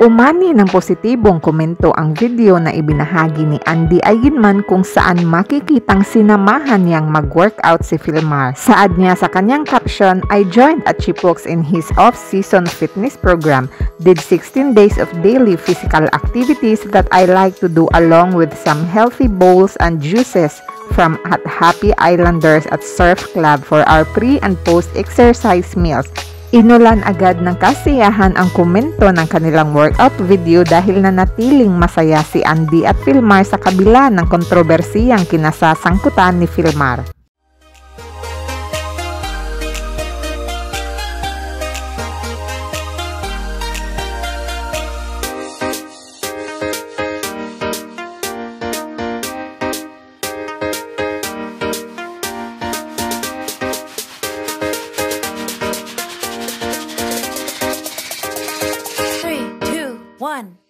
Umani ng positibong komento ang video na ibinahagi ni Andy Ayinman kung saan makikitang sinamahan niyang mag-workout si Filmar. Saad niya sa kanyang caption, "I joined at Chipoks in his off-season fitness program, did 16 days of daily physical activities that I like to do along with some healthy bowls and juices from at Happy Islanders at Surf Club for our pre- and post-exercise meals." Inulan agad ng kasiyahan ang komento ng kanilang workout video dahil nanatiling masaya si Andy at Filmar sa kabila ng kontrobersiyang kinasasangkutan ni Filmar. Three, two, one.